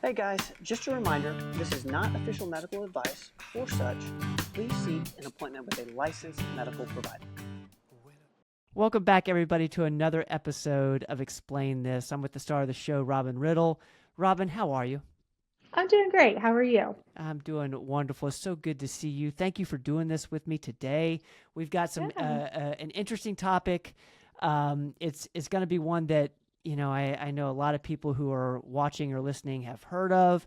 Hey guys, just a reminder, this is not official medical advice. For such, please seek an appointment with a licensed medical provider. Welcome back, everybody, to another episode of Explain This. I'm with the star of the show, Robin Riddle. Robin, how are you? I'm doing great. How are you? I'm doing wonderful. It's so good to see you. Thank you for doing this with me today. We've got an interesting topic. It's going to be one that I know a lot of people who are watching or listening have heard of,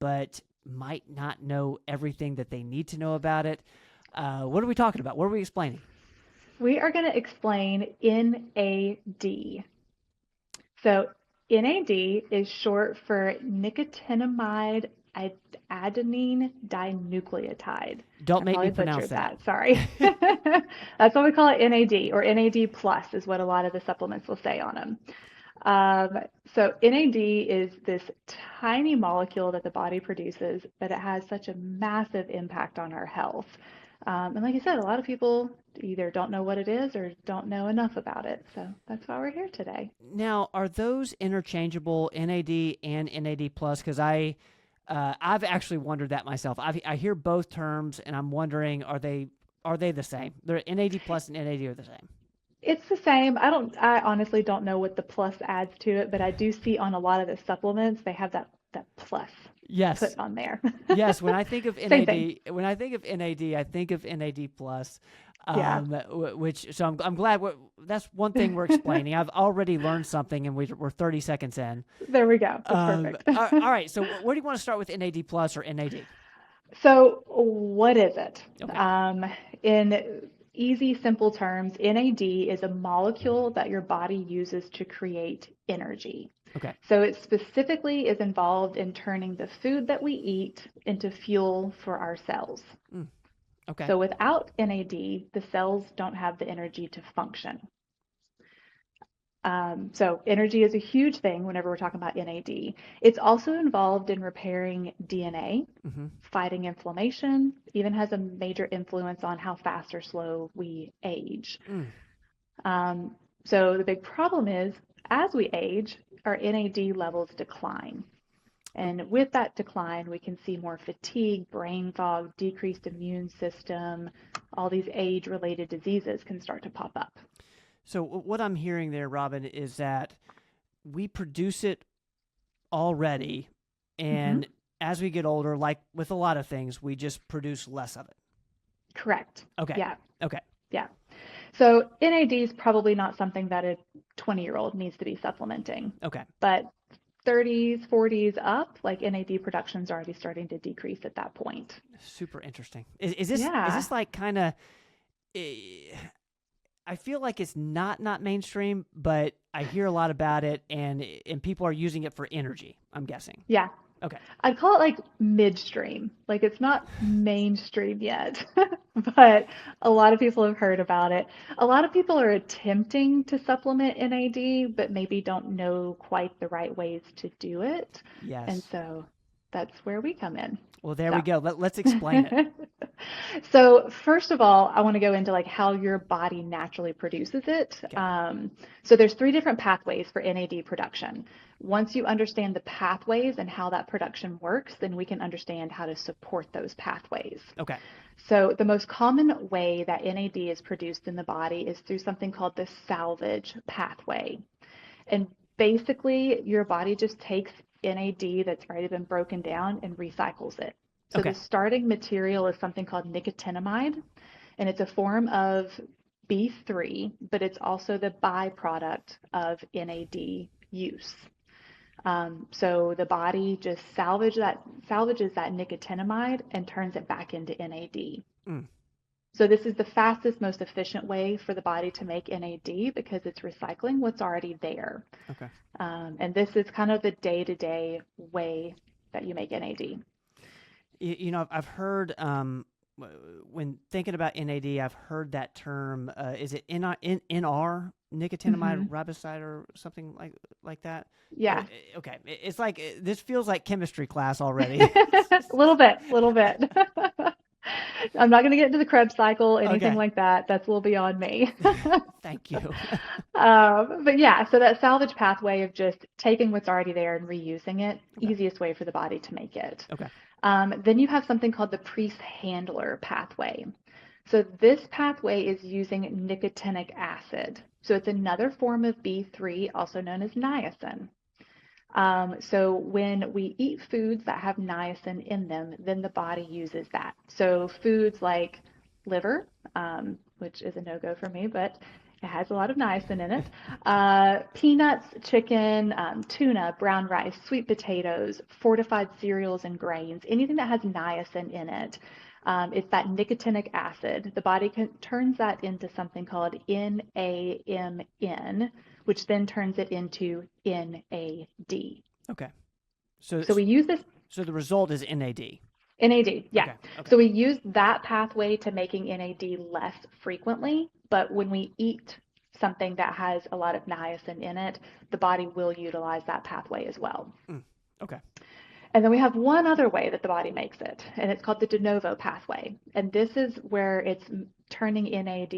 but might not know everything that they need to know about it. What are we talking about? What are we explaining? We are going to explain NAD. So NAD is short for nicotinamide adenine dinucleotide. Don't I make me probably pronounce butchered that. that. Sorry. That's why we call it NAD, or NAD plus is what a lot of the supplements will say on them. So NAD is this tiny molecule that the body produces, but it has such a massive impact on our health. And like I said, a lot of people either don't know what it is or don't know enough about it. So that's why we're here today. Now, are those interchangeable, NAD and NAD plus? Because I've actually wondered that myself. I hear both terms, and I'm wondering, are they the same? They're NAD plus and NAD are the same. It's the same. I honestly don't know what the plus adds to it, but I do see on a lot of the supplements they have that plus Yes, put on there. yes. When I think of Same thing. NAD, I think of NAD plus. Yeah, I'm glad that's one thing we're explaining. I've already learned something, and we're 30 seconds in. there we go. That's perfect. All right. So where do you want to start with NAD plus or NAD? So what is it? Okay. In easy, simple terms, NAD is a molecule that your body uses to create energy. Okay. So it specifically is involved in turning the food that we eat into fuel for our cells. Okay. So without NAD, the cells don't have the energy to function. So energy is a huge thing whenever we're talking about NAD. It's also involved in repairing DNA, fighting inflammation, even has a major influence on how fast or slow we age. So the big problem is, as we age, our NAD levels decline. And with that decline, we can see more fatigue, brain fog, decreased immune system, all these age-related diseases can start to pop up. So what I'm hearing there, Robin, is that we produce it already, and as we get older, like with a lot of things, we just produce less of it. Correct. Okay. Yeah. Okay. Yeah. So NAD is probably not something that a 20-year-old needs to be supplementing. Okay. But 30s, 40s up, like NAD production's already starting to decrease at that point. Super interesting. Is this like kind of? I feel like it's not mainstream, but I hear a lot about it, and people are using it for energy, I'm guessing. Yeah. Okay. I'd call it like midstream. Like it's not mainstream yet, but a lot of people have heard about it. A lot of people are attempting to supplement NAD, but maybe don't know quite the right ways to do it. Yes. And so that's where we come in. Well, there we go. Let's explain it. So first of all, I want to go into like how your body naturally produces it. Okay. So there's 3 different pathways for NAD production. Once you understand the pathways and how that production works, then we can understand how to support those pathways. Okay. So the most common way that NAD is produced in the body is through something called the salvage pathway. And basically, your body just takes NAD that's already been broken down and recycles it. So the starting material is something called nicotinamide, and it's a form of B3, but it's also the byproduct of NAD use. So the body just salvages that nicotinamide and turns it back into NAD. So this is the fastest, most efficient way for the body to make NAD because it's recycling what's already there. Okay. And this is kind of the day-to-day way that you make NAD. I've heard when thinking about NAD, I've heard that term. Is it NR, nicotinamide riboside, or something like that? Yeah. Okay. It's like this feels like chemistry class already. A little bit. I'm not going to get into the Krebs cycle, anything Okay. like that. That's a little beyond me. Thank you. But yeah, so that salvage pathway of just taking what's already there and reusing it, Okay. easiest way for the body to make it. Okay. Then you have something called the Priest-Handler pathway. So this pathway is using nicotinic acid. So it's another form of B3, also known as niacin. So when we eat foods that have niacin in them, then the body uses that. So foods like liver, which is a no-go for me, but it has a lot of niacin in it. Peanuts, chicken, tuna, brown rice, sweet potatoes, fortified cereals and grains, anything that has niacin in it. It's that nicotinic acid. The body turns that into something called NAMN, which then turns it into NAD. Okay. So So we use this so the result is NAD. NAD, yeah. Okay. Okay. So we use that pathway to making NAD less frequently, but when we eat something that has a lot of niacin in it, the body will utilize that pathway as well. Okay. And then we have one other way that the body makes it, and it's called the de novo pathway. And this is where it's turning NAD,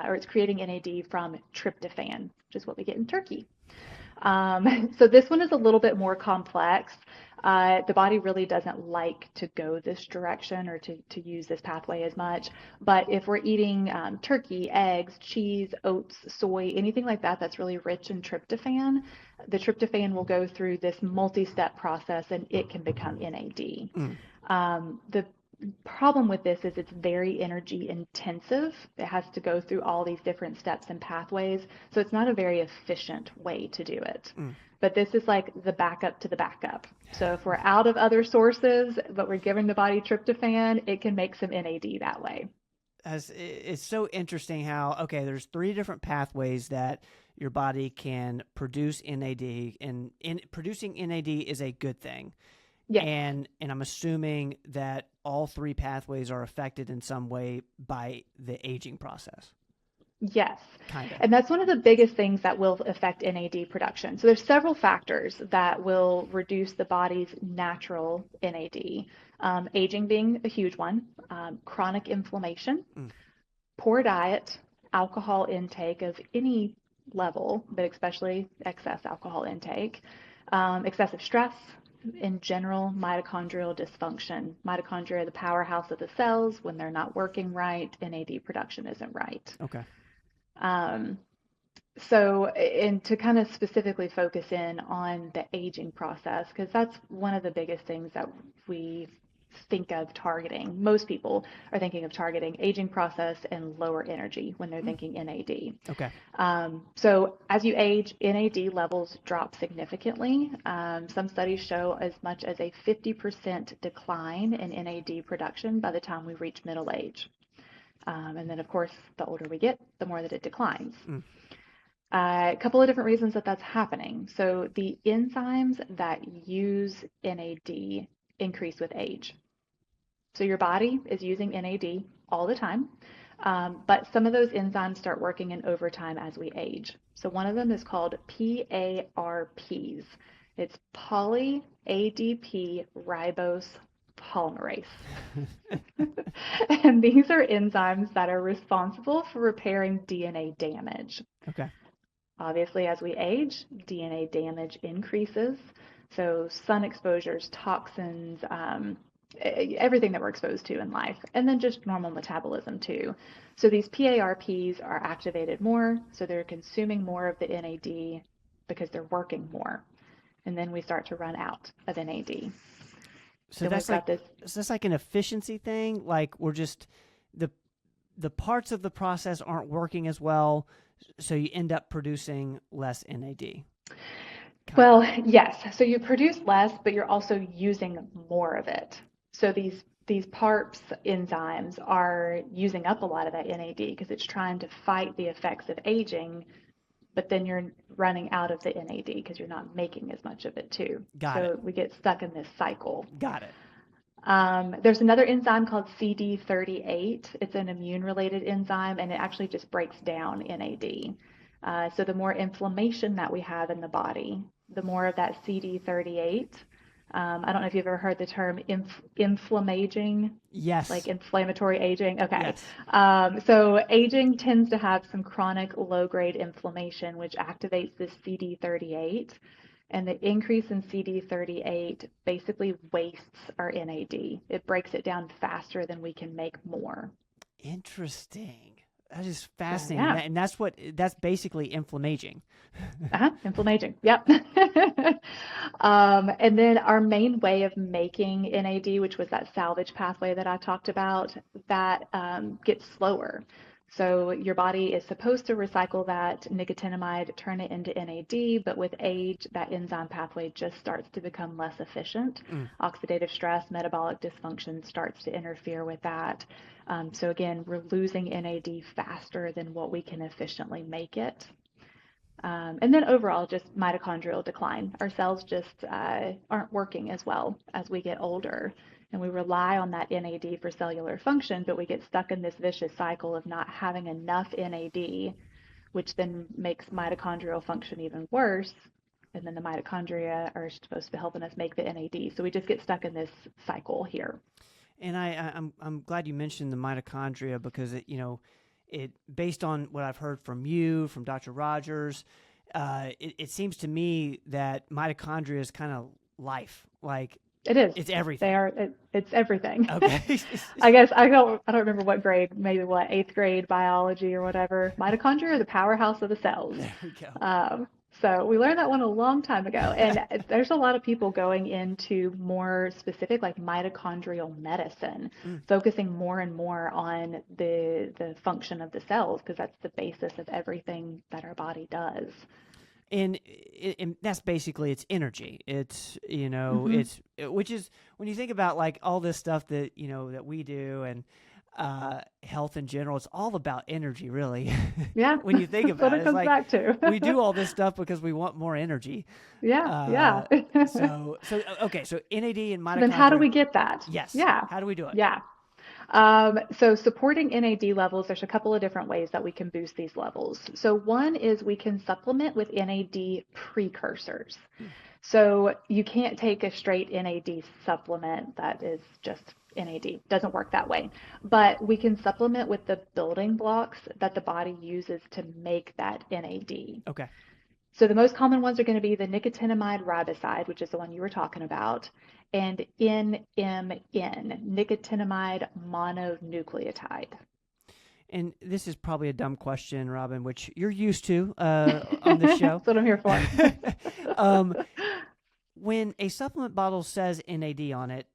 or it's creating NAD from tryptophan, which is what we get in turkey. So this one is a little bit more complex. The body really doesn't like to go this direction or to use this pathway as much. But if we're eating turkey, eggs, cheese, oats, soy, anything like that that's really rich in tryptophan, the tryptophan will go through this multi-step process and it can become NAD. The problem with this is it's very energy intensive. It has to go through all these different steps and pathways, so it's not a very efficient way to do it. But this is like the backup to the backup. So if we're out of other sources, but we're giving the body tryptophan, it can make some NAD that way. It's so interesting how, okay, there's 3 different pathways that your body can produce NAD, and producing NAD is a good thing. Yes. And I'm assuming that all 3 pathways are affected in some way by the aging process. Yes. Kind of. And that's one of the biggest things that will affect NAD production. So there's several factors that will reduce the body's natural NAD. Aging being a huge one, chronic inflammation, poor diet, alcohol intake of any level, but especially excess alcohol intake, excessive stress, in general, mitochondrial dysfunction. Mitochondria are the powerhouse of the cells. When they're not working right, NAD production isn't right. Okay. So, and to kind of specifically focus in on the aging process, because that's one of the biggest things that we think of targeting. Most people are thinking of targeting aging process and lower energy when they're thinking NAD. Okay. So as you age, NAD levels drop significantly. Some studies show as much as a 50% decline in NAD production by the time we reach middle age. And then, of course, the older we get, the more that it declines. A couple of different reasons that that's happening. So the enzymes that use NAD increase with age. So your body is using NAD all the time, but some of those enzymes start working in overtime as we age. So one of them is called PARPs. It's poly-ADP ribose polymerase. And these are enzymes that are responsible for repairing DNA damage. Okay. Obviously, as we age, DNA damage increases. So sun exposures, toxins, everything that we're exposed to in life, and then just normal metabolism too. So these PARPs are activated more, so they're consuming more of the NAD because they're working more. And then we start to run out of NAD. So that's like an efficiency thing. Like we're just the parts of the process aren't working as well, so you end up producing less NAD. Well, yes. So you produce less, but you're also using more of it. So these PARPs enzymes are using up a lot of that NAD because it's trying to fight the effects of aging, but then you're running out of the NAD because you're not making as much of it too. So we get stuck in this cycle. Got it. There's another enzyme called CD38. It's an immune-related enzyme, and it actually just breaks down NAD. So the more inflammation that we have in the body, the more of that CD38 I don't know if you've ever heard the term inflammaging, like Yes. inflammatory aging. Okay. Yes. So aging tends to have some chronic low-grade inflammation, which activates this CD38. And the increase in CD38 basically wastes our NAD. It breaks it down faster than we can make more. Interesting. That is So fascinating. yeah. And that's basically inflammaging. Inflammaging. Yep. And then our main way of making NAD, which was that salvage pathway that I talked about, that gets slower. So your body is supposed to recycle that nicotinamide, turn it into NAD, but with age, that enzyme pathway just starts to become less efficient. Mm. Oxidative stress, metabolic dysfunction starts to interfere with that. So again, we're losing NAD faster than what we can efficiently make it. And then overall, just mitochondrial decline. Our cells just aren't working as well as we get older. And we rely on that NAD for cellular function, but we get stuck in this vicious cycle of not having enough NAD, which then makes mitochondrial function even worse. And then the mitochondria are supposed to be helping us make the NAD. So we just get stuck in this cycle here. And I'm glad you mentioned the mitochondria because it based on what I've heard from you, from Dr. Rogers, it seems to me that mitochondria is kind of life. Like it is. It's everything. They are. It's everything. Okay. I guess I don't remember what grade. Maybe what 8th grade biology or whatever. Mitochondria are the powerhouse of the cells. There we go. So we learned that one a long time ago, and there's a lot of people going into more specific, like mitochondrial medicine, focusing more and more on the function of the cells because that's the basis of everything that our body does. And that's basically it's energy. It's it's which is when you think about like all this stuff that that we do and health in general, it's all about energy, really. Yeah. When you think about That's what it comes back to. we do all this stuff because we want more energy. Yeah. So okay. So NAD and mitochondria. Then how do we get that? Yes. Yeah. How do we do it? Yeah. So supporting NAD levels, there's a couple of different ways that we can boost these levels. So one is we can supplement with NAD precursors. So you can't take a straight NAD supplement that is just NAD. Doesn't work that way. But we can supplement with the building blocks that the body uses to make that NAD. Okay. So the most common ones are going to be the nicotinamide riboside, which is the one you were talking about, and NMN, nicotinamide mononucleotide. And this is probably a dumb question, Robin, which you're used to on the show. That's what I'm here for. When a supplement bottle says NAD on it,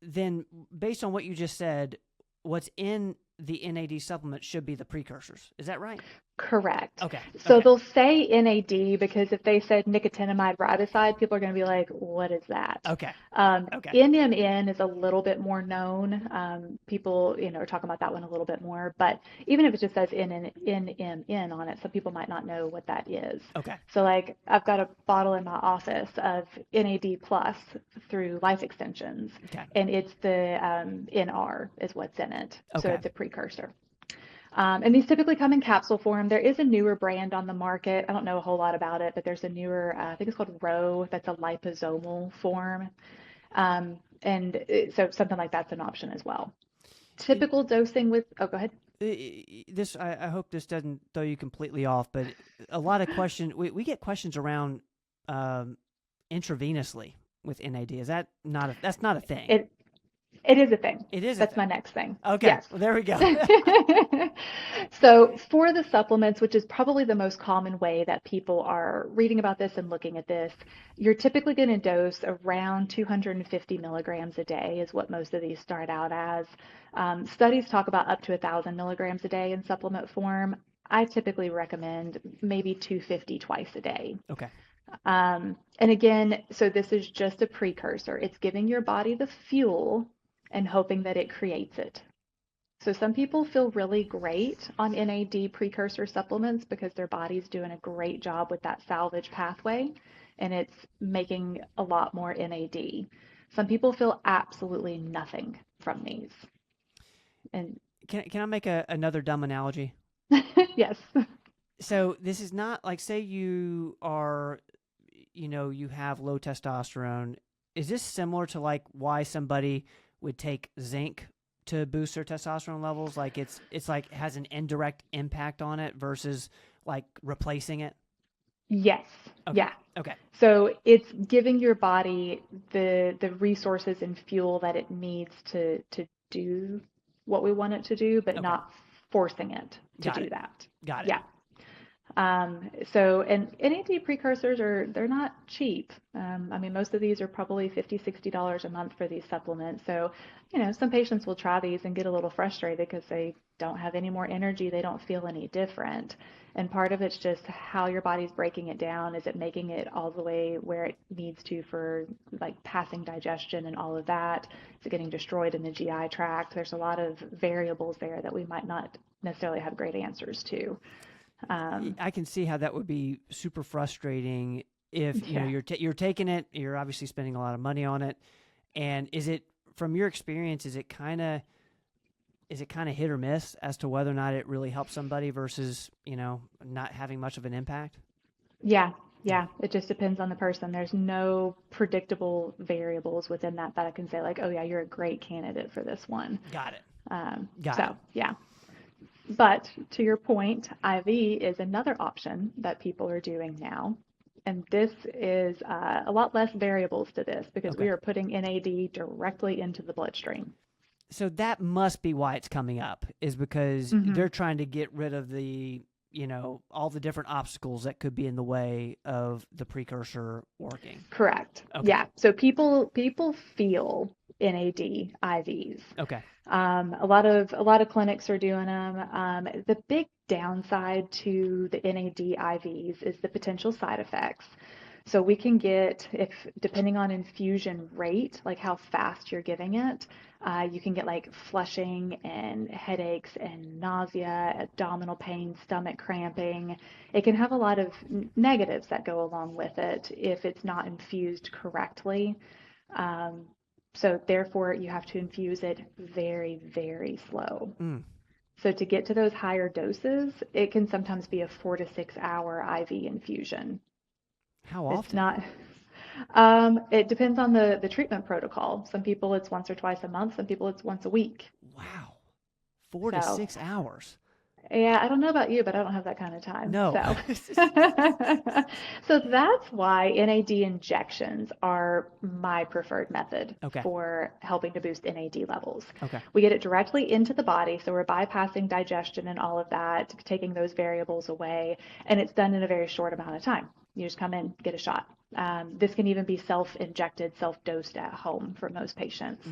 then based on what you just said, what's in the NAD supplement should be the precursors. Is that right? Correct. Okay. So they'll say NAD because if they said nicotinamide riboside, people are going to be like, what is that? Okay. NMN is a little bit more known. People, are talking about that one a little bit more. But even if it just says NMN on it, some people might not know what that is. Okay. So like I've got a bottle in my office of NAD plus through Life Extensions. Okay. And it's the NR is what's in it. Okay. So it's a precursor. And these typically come in capsule form. There is a newer brand on the market. I don't know a whole lot about it, but there's a newer, I think it's called Row, that's a liposomal form. So something like that's an option as well. Typical dosing with, go ahead. I hope this doesn't throw you completely off, but a lot of questions, we get questions around intravenously with NAD. Is that that's not a thing? It is a thing. It is. That's my next thing. Okay. Yes. Well, there we go. So for the supplements, which is probably the most common way that people are reading about this and looking at this, you're typically going to dose around 250 milligrams a day is what most of these start out as. Studies talk about up to 1,000 milligrams a day in supplement form. I typically recommend maybe 250 twice a day. Okay. And again, so this is just a precursor. It's giving your body the fuel and hoping that it creates it. So some people feel really great on NAD precursor supplements because their body's doing a great job with that salvage pathway and it's making a lot more NAD. Some people feel absolutely nothing from these. And can I make another dumb analogy? Yes. So this is not like, say you are, you have low testosterone is this similar to like why somebody would take zinc to boost their testosterone levels? Like it's like has an indirect impact on it versus like replacing it? Yes. Okay. Yeah. Okay. So it's giving your body the resources and fuel that it needs to do what we want it to do, but Okay. not forcing it to Got do it. that. Got it. Yeah. And NAD precursors they're not cheap. I mean, most of these are probably $50, $60 a month for these supplements. So, some patients will try these and get a little frustrated because they don't have any more energy. They don't feel any different. And part of it's just how your body's breaking it down. Is it making it all the way where it needs to for like passing digestion and all of that? Is it getting destroyed in the GI tract? There's a lot of variables there that we might not necessarily have great answers to. I can see how that would be super frustrating if Yeah. you're taking it, you're obviously spending a lot of money on it, and is it from your experience, is it kind of hit or miss as to whether or not it really helps somebody versus not having much of an impact? Yeah, it just depends on the person. There's no predictable variables within that I can say like, oh yeah, you're a great candidate for this one. Got it. Yeah. But to your point, IV is another option that people are doing now. And this is a lot less variables to this because we Okay. are putting NAD directly into the bloodstream. So that must be why it's coming up, is because they're trying to get rid of the all the different obstacles that could be in the way of the precursor working. Correct. Okay. Yeah. So people feel NAD IVs. Okay. A lot of clinics are doing them. The big downside to the NAD IVs is the potential side effects. So we can get, if depending on infusion rate, like how fast you're giving it, you can get like flushing and headaches and nausea, abdominal pain, stomach cramping. It can have a lot of negatives that go along with it if it's not infused correctly. So therefore, you have to infuse it very, very slow. Mm. So to get to those higher doses, it can sometimes be a 4 to 6 hour IV infusion. How It's often? not, it depends on the treatment protocol. Some people it's once or twice a month, some people it's once a week. Wow. 4 to So 6 hours. yeah, I don't know about you, but I don't have that kind of time. No. So, so that's why NAD injections are my preferred method Okay. for helping to boost NAD levels. Okay. We get it directly into the body, so we're bypassing digestion and all of that, taking those variables away, and it's done in a very short amount of time. You just come in, get a shot. This can even be self-injected, self-dosed at home for most patients.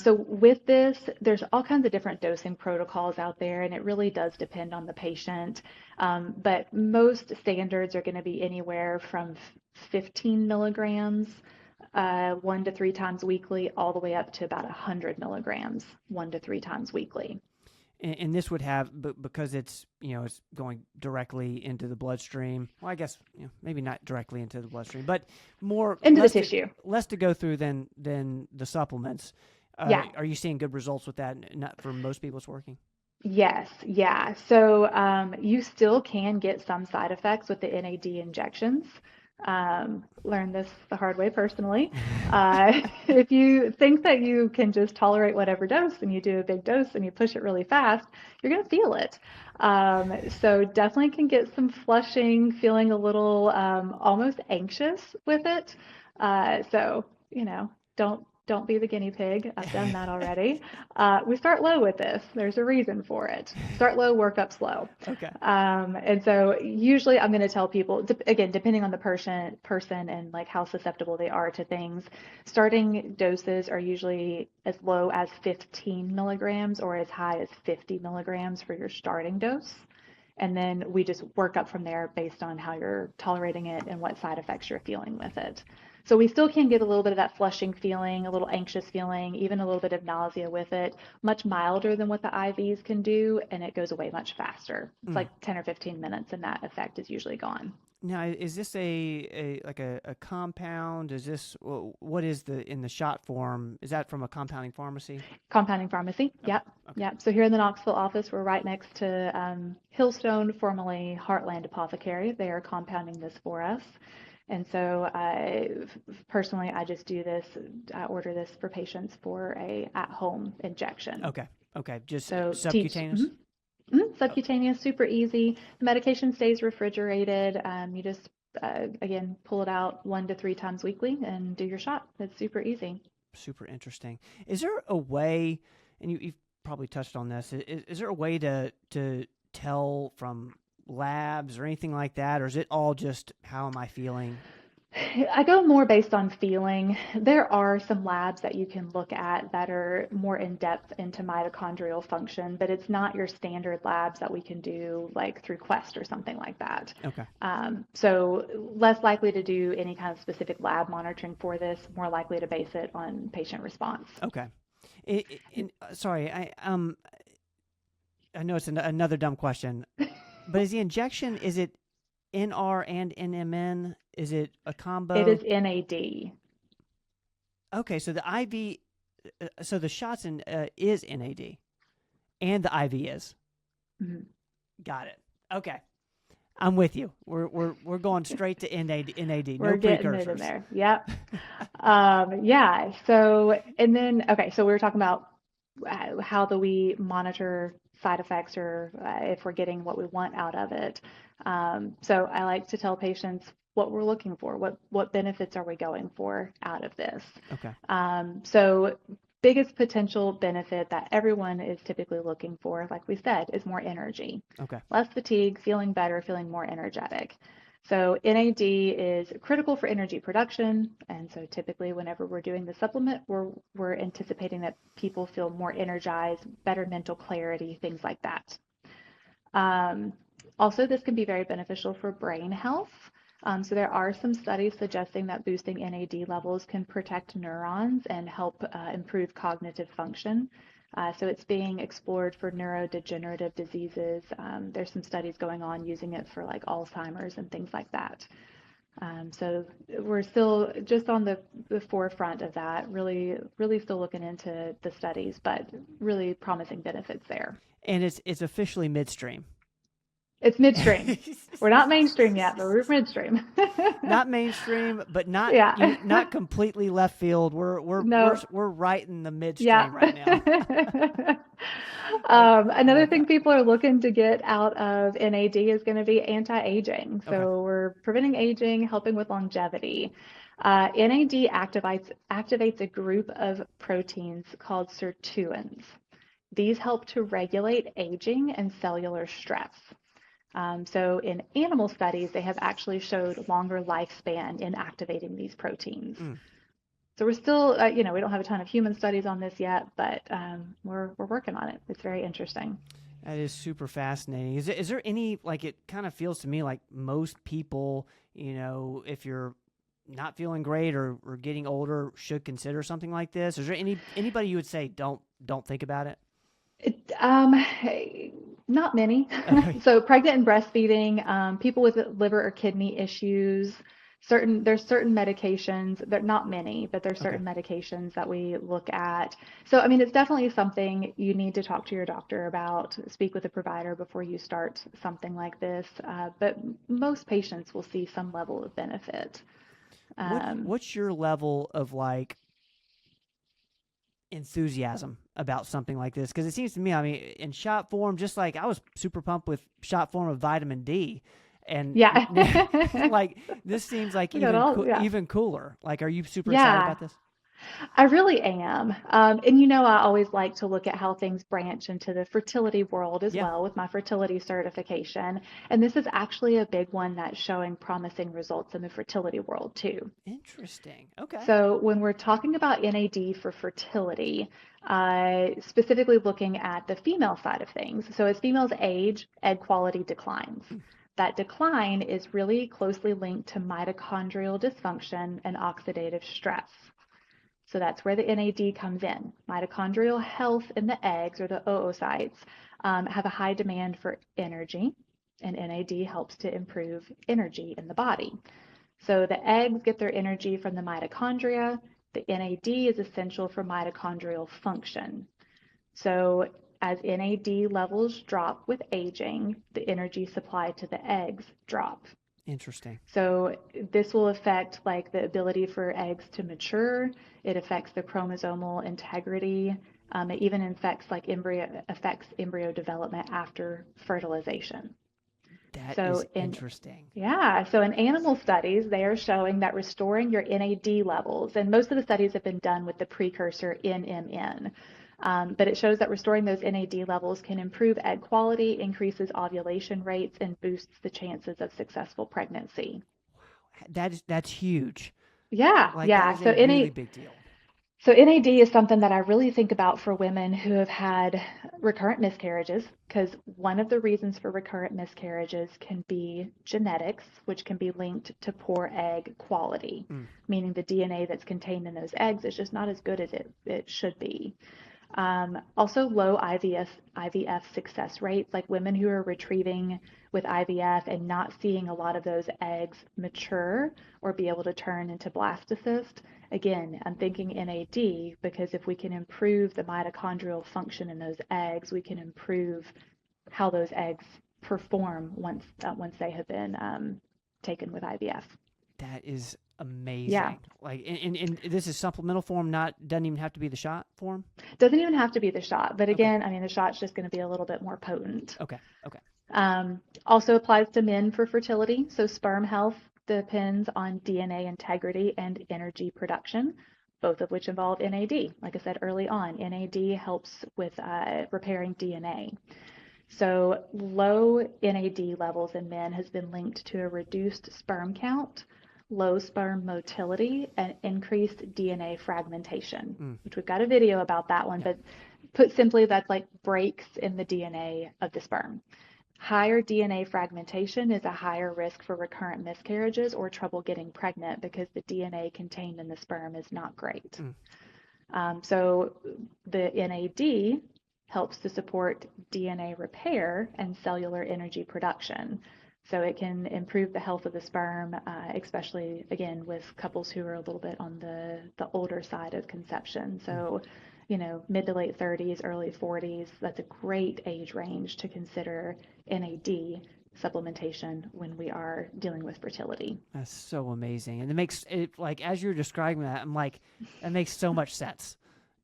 So with this, there's all kinds of different dosing protocols out there, and it really does depend on the patient. But most standards are going to be anywhere from 15 milligrams 1 to 3 times weekly, all the way up to about 100 milligrams 1 to 3 times weekly. And this would have, because it's it's going directly into the bloodstream. Well, I guess maybe not directly into the bloodstream, but more into the tissue. Less to go through than the supplements. Yeah. Are you seeing good results with that? Not for most people, it's working. Yes, yeah. So you still can get some side effects with the NAD injections. Learned this the hard way personally. If you think that you can just tolerate whatever dose and you do a big dose and you push it really fast, you're going to feel it. So definitely can get some flushing, feeling a little almost anxious with it. So, don't be the guinea pig. I've done that already. We start low with this. There's a reason for it. Start low, work up slow. Okay. And so usually I'm going to tell people, again, depending on the person and like how susceptible they are to things, starting doses are usually as low as 15 milligrams or as high as 50 milligrams for your starting dose. And then we just work up from there based on how you're tolerating it and what side effects you're feeling with it. So we still can get a little bit of that flushing feeling, a little anxious feeling, even a little bit of nausea with it, much milder than what the IVs can do, and it goes away much faster. It's like 10 or 15 minutes, and that effect is usually gone. Now, is this a compound? Is this, what is in the shot form? Is that from a compounding pharmacy? Compounding pharmacy, yep. Okay. Yep. So here in the Knoxville office, we're right next to Hillstone, formerly Heartland Apothecary. They are compounding this for us. And so personally, I just do this, I order this for patients for a at-home injection. Okay. Okay. Just So subcutaneous? Oh, subcutaneous, super easy. The medication stays refrigerated. You just, again, pull it out 1 to 3 times weekly and do your shot. It's super easy. super interesting. Is there a way, and you've probably touched on this, is there a way to tell from labs or anything like that, or is it all just how am I feeling? I go more based on feeling. There are some labs that you can look at that are more in depth into mitochondrial function, but it's not your standard labs that we can do like through Quest or something like that. Okay. So less likely to do any kind of specific lab monitoring for this, more likely to base it on patient response. Okay. Sorry, I know it's another dumb question, but is the injection, is it NR and NMN? Is it a It combo? is NAD. Okay, so the IV, so the shots is NAD, and the IV is. Mhm. Got it. Okay, I'm with you. We're going straight to NAD. We're No getting it in precursors. there. Yep. Yeah. So, and then, okay, so we were talking about how do we monitor side effects or if we're getting what we want out of it. So I like to tell patients what we're looking for, what benefits are we going for out of this. Okay. So biggest potential benefit that everyone is typically looking for, like we said, is more energy. Okay. Less fatigue, feeling better, feeling more energetic. So NAD is critical for energy production, and so typically whenever we're doing the supplement, we're anticipating that people feel more energized, better mental clarity, things like that. Also, this can be very beneficial for brain health. So there are some studies suggesting that boosting NAD levels can protect neurons and help improve cognitive function. So it's being explored for neurodegenerative diseases. There's some studies going on using it for like Alzheimer's and things like that. So we're still just on the forefront of that, really, really still looking into the studies, but really promising benefits there. And it's officially midstream. It's midstream. We're not mainstream yet, but we're midstream. Not mainstream, but not Yeah. not completely left field. No. We're right in the midstream Yeah. right now. I Another love thing that. people are looking to get out of NAD is going to be anti-aging. Okay. So we're preventing aging, helping with longevity. NAD activates a group of proteins called sirtuins. These help to regulate aging and cellular stress. So in animal studies, they have actually showed longer lifespan in activating these proteins. Mm. So we're still, we don't have a ton of human studies on this yet, but we're working on it. It's very interesting. That is super fascinating. Is there any, like, it kind of feels to me like most people, if you're not feeling great or getting older, should consider something like this? Is there anybody you would say don't think about it? Not many. Okay. So pregnant and breastfeeding, people with liver or kidney issues, there's certain medications, they're not many, but there's Okay. certain medications that we look at. So, I mean, it's definitely something you need to talk to your doctor about, speak with a provider before you start something like this. But most patients will see some level of benefit. What's your level of like enthusiasm about something like this? Because it seems to me, I mean, in shot form, just like I was super pumped with shot form of vitamin D, and Yeah. like this seems like We got all, yeah. even cooler. Like, are you super excited Yeah. about this? I really am. And I always like to look at how things branch into the fertility world as Yeah. well with my fertility certification. And this is actually a big one that's showing promising results in the fertility world too. Interesting. Okay. So when we're talking about NAD for fertility, specifically looking at the female side of things. So as females age, egg quality declines. That decline is really closely linked to mitochondrial dysfunction and oxidative stress. So that's where the NAD comes in. Mitochondrial health in the eggs or the oocytes have a high demand for energy, and NAD helps to improve energy in the body. So the eggs get their energy from the mitochondria. The NAD is essential for mitochondrial function. So as NAD levels drop with aging, the energy supply to the eggs drop. Interesting. So this will affect like the ability for eggs to mature. It affects the chromosomal integrity. It even affects embryo development after fertilization. That So is interesting. so in animal studies, they are showing that restoring your NAD levels, and most of the studies have been done with the precursor NMN, but it shows that restoring those NAD levels can improve egg quality, increases ovulation rates, and boosts the chances of successful pregnancy. That's huge. Yeah, Like that yeah. is a really big deal. So NAD is something that I really think about for women who have had recurrent miscarriages, because one of the reasons for recurrent miscarriages can be genetics, which can be linked to poor egg quality, meaning the DNA that's contained in those eggs is just not as good as it should be. Also low IVF success rates, like women who are retrieving with IVF and not seeing a lot of those eggs mature or be able to turn into blastocyst. Again, I'm thinking NAD because if we can improve the mitochondrial function in those eggs, we can improve how those eggs perform once they have been taken with IVF. That is amazing. Yeah. Like, and this is supplemental form, doesn't even have to be the shot form? Doesn't even have to be the shot, but Okay. again, I mean, the shot's just going to be a little bit more potent. Okay. Also applies to men for fertility. So sperm health depends on DNA integrity and energy production, both of which involve NAD. Like I said early on, NAD helps with repairing DNA. So low NAD levels in men has been linked to a reduced sperm count, low sperm motility, and increased DNA fragmentation, which we've got a video about that one, but put simply, that's like breaks in the DNA of the sperm. Higher DNA fragmentation is a higher risk for recurrent miscarriages or trouble getting pregnant because the DNA contained in the sperm is not great. So the NAD helps to support DNA repair and cellular energy production. So it can improve the health of the sperm, especially, again, with couples who are a little bit on the older side of conception. So, mid to late 30s, early 40s, that's a great age range to consider NAD supplementation when we are dealing with fertility. That's so amazing. And it makes it, like, as you're describing that, I'm like, that makes so much sense.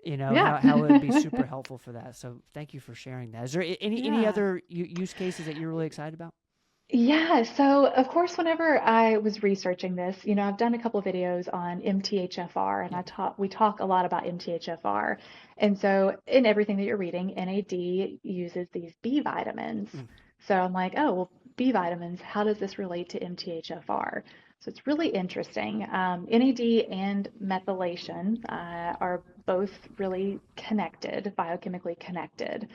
How it would be super helpful for that. So thank you for sharing that. Is there any other use cases that you're really excited about? Yeah, so of course, whenever I was researching this, I've done a couple of videos on MTHFR, and we talk a lot about MTHFR. And so in everything that you're reading, NAD uses these B vitamins. So I'm like, oh, well, B vitamins, how does this relate to MTHFR? So it's really interesting. NAD and methylation are both really connected, biochemically connected.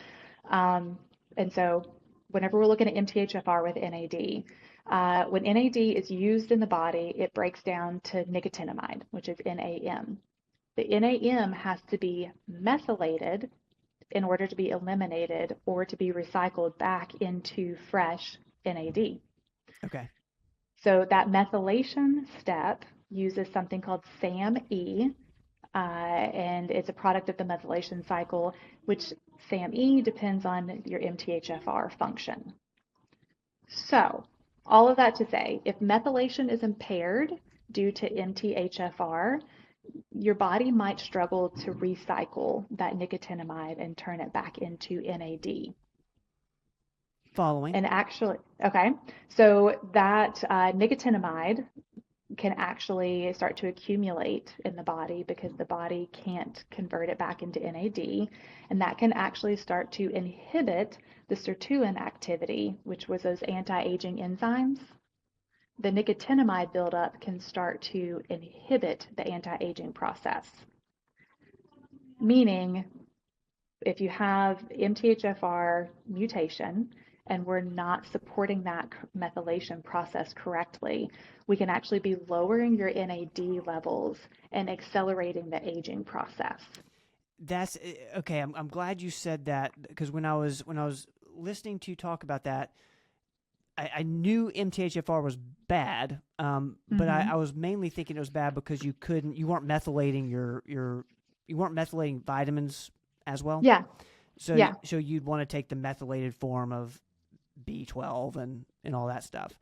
And so whenever we're looking at MTHFR with NAD, when NAD is used in the body, it breaks down to nicotinamide, which is NAM. The NAM has to be methylated in order to be eliminated or to be recycled back into fresh NAD. Okay. So that methylation step uses something called SAMe, and it's a product of the methylation cycle, which SAMe depends on your MTHFR function. So all of that to say, if methylation is impaired due to MTHFR, your body might struggle to recycle that nicotinamide and turn it back into NAD. Following. And actually, okay, so that nicotinamide can actually start to accumulate in the body because the body can't convert it back into NAD, and that can actually start to inhibit the sirtuin activity, which was those anti-aging enzymes. The nicotinamide buildup can start to inhibit the anti-aging process, meaning if you have MTHFR mutation and we're not supporting that methylation process correctly, we can actually be lowering your NAD levels and accelerating the aging process. That's okay. I'm glad you said that, because when I was listening to you talk about that, I knew MTHFR was bad, but I was mainly thinking it was bad because you weren't methylating you weren't methylating vitamins as well. Yeah. So you'd want to take the methylated form of B12 and all that stuff.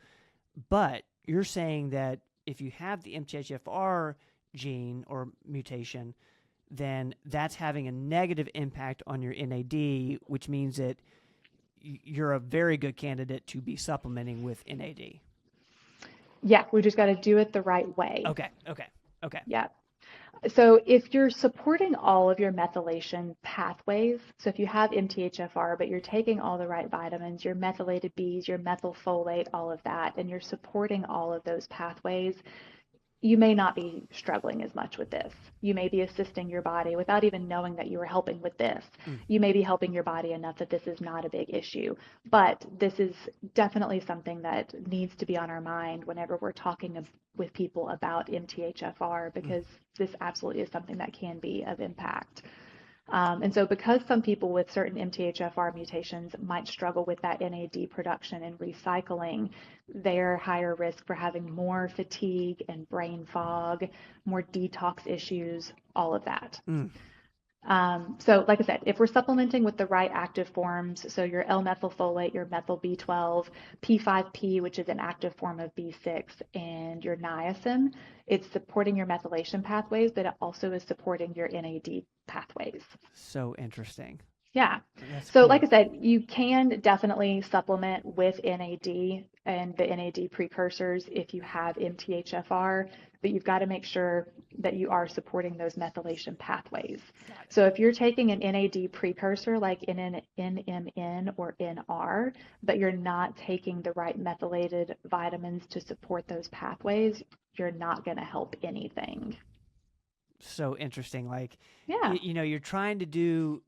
But you're saying that if you have the MTHFR gene or mutation, then that's having a negative impact on your NAD, which means that you're a very good candidate to be supplementing with NAD. Yeah, we just got to do it the right way. Okay. Yeah. So if you're supporting all of your methylation pathways, so if you have MTHFR, but you're taking all the right vitamins, your methylated Bs, your methylfolate, all of that, and you're supporting all of those pathways, you may not be struggling as much with this. You may be assisting your body without even knowing that you were helping with this. You may be helping your body enough that this is not a big issue. But this is definitely something that needs to be on our mind whenever we're talking with people about MTHFR, because this absolutely is something that can be of impact. And so because some people with certain MTHFR mutations might struggle with that NAD production and recycling, they're higher risk for having more fatigue and brain fog, more detox issues, all of that. So like I said, if we're supplementing with the right active forms, so your L-methylfolate, your methyl B12, P5P, which is an active form of B6, and your niacin, it's supporting your methylation pathways, but it also is supporting your NAD pathways. So interesting. Yeah. That's So cool. like I said, you can definitely supplement with NAD and the NAD precursors if you have MTHFR, but you've got to make sure that you are supporting those methylation pathways. So if you're taking an NAD precursor like NMN or NR, but you're not taking the right methylated vitamins to support those pathways, you're not going to help anything. So interesting. Like, Yeah. you're trying to do,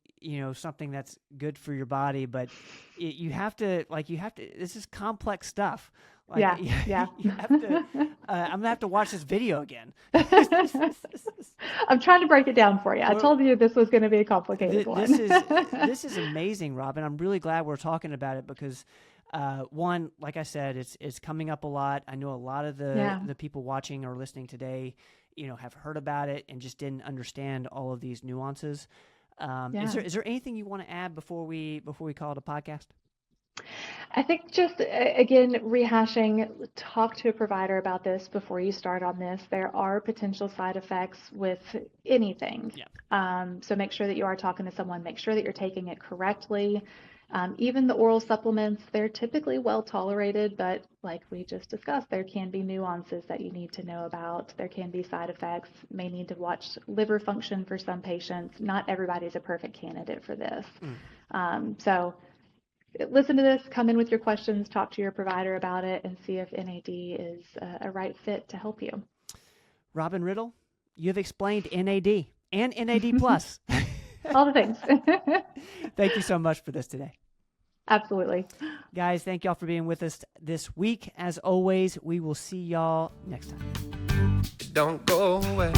something that's good for your body, but you have to, this is complex stuff. Like, Yeah. You have to, I'm going to have to watch this video again. I'm trying to break it down for you. I told you this was going to be a complicated one. This is amazing, Robin. I'm really glad we're talking about it because, one, like I said, it's coming up a lot. I know a lot of the people watching or listening today, have heard about it and just didn't understand all of these nuances. Is there anything you want to add before we call it a podcast? I think just, again, rehashing, talk to a provider about this before you start on this. There are potential side effects with anything. Yeah. So make sure that you are talking to someone, make sure that you're taking it correctly. Even the oral supplements, they're typically well tolerated, but like we just discussed, there can be nuances that you need to know about. There can be side effects, may need to watch liver function for some patients. Not everybody's a perfect candidate for this. So listen to this, come in with your questions, talk to your provider about it, and see if NAD is a right fit to help you. Robin Riddle, you've explained NAD and NAD+. All the things. Thank you so much for this today. Absolutely. Guys, thank y'all for being with us this week. As always, we will see y'all next time. Don't go away.